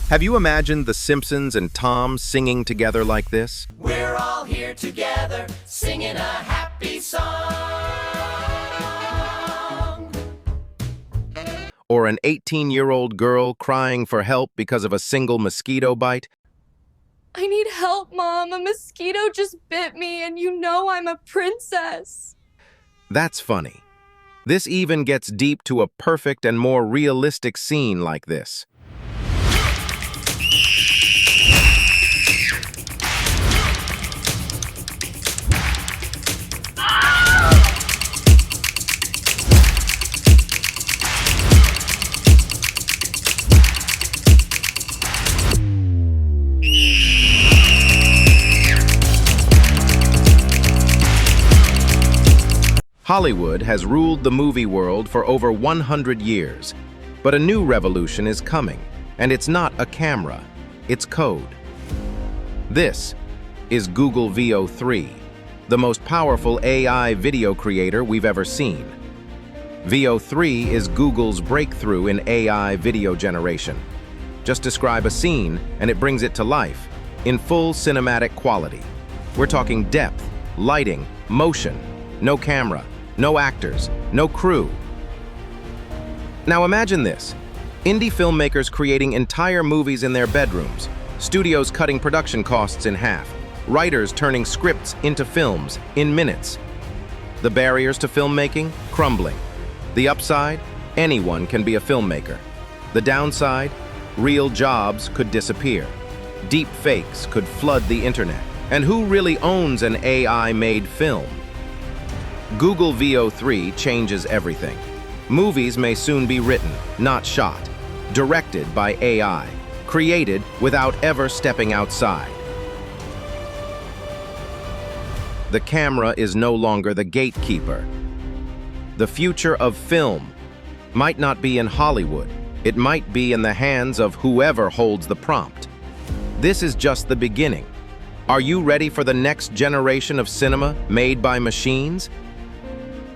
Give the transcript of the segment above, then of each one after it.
Have you imagined The Simpsons and Tom singing together like this? We're all here together, singing a happy song. Or an 18-year-old girl crying for help because of a single mosquito bite? I need help, Mom. A mosquito just bit me, and you know I'm a princess. That's funny. This even gets deep to a perfect and more realistic scene like this. Hollywood has ruled the movie world for over 100 years, but a new revolution is coming, and it's not a camera, it's code. This is Google Veo 3, the most powerful AI video creator we've ever seen. Veo 3 is Google's breakthrough in AI video generation. Just describe a scene, and it brings it to life, in full cinematic quality. We're talking depth, lighting, motion, no camera, no actors, no crew. Now imagine this. Indie filmmakers creating entire movies in their bedrooms, studios cutting production costs in half, writers turning scripts into films in minutes. The barriers to filmmaking crumbling. The upside, anyone can be a filmmaker. The downside, real jobs could disappear. Deep fakes could flood the internet. And who really owns an AI-made film? Google Veo 3 changes everything. Movies may soon be written, not shot, directed by AI, created without ever stepping outside. The camera is no longer the gatekeeper. The future of film might not be in Hollywood. It might be in the hands of whoever holds the prompt. This is just the beginning. Are you ready for the next generation of cinema made by machines?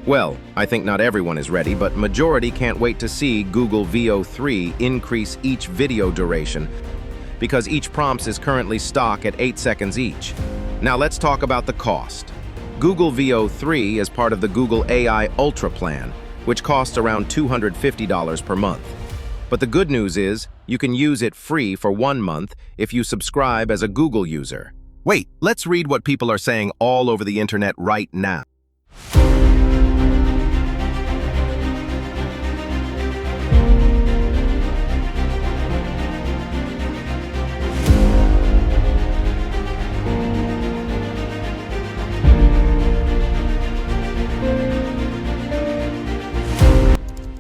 Well, I think not everyone is ready, but majority can't wait to see Google Veo 3 increase each video duration because each prompt is currently stock at 8 seconds each. Now let's talk about the cost. Google Veo 3 is part of the Google AI Ultra plan, which costs around $250 per month. But the good news is you can use it free for 1 month if you subscribe as a Google user. Wait, let's read what people are saying all over the internet right now.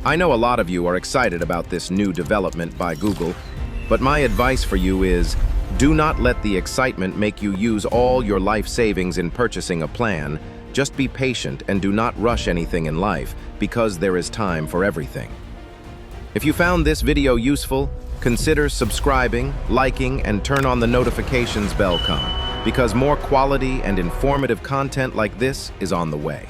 I know a lot of you are excited about this new development by Google, but my advice for you is, do not let the excitement make you use all your life savings in purchasing a plan. Just be patient and do not rush anything in life, because there is time for everything. If you found this video useful, consider subscribing, liking, and turn on the notifications bell because more quality and informative content like this is on the way.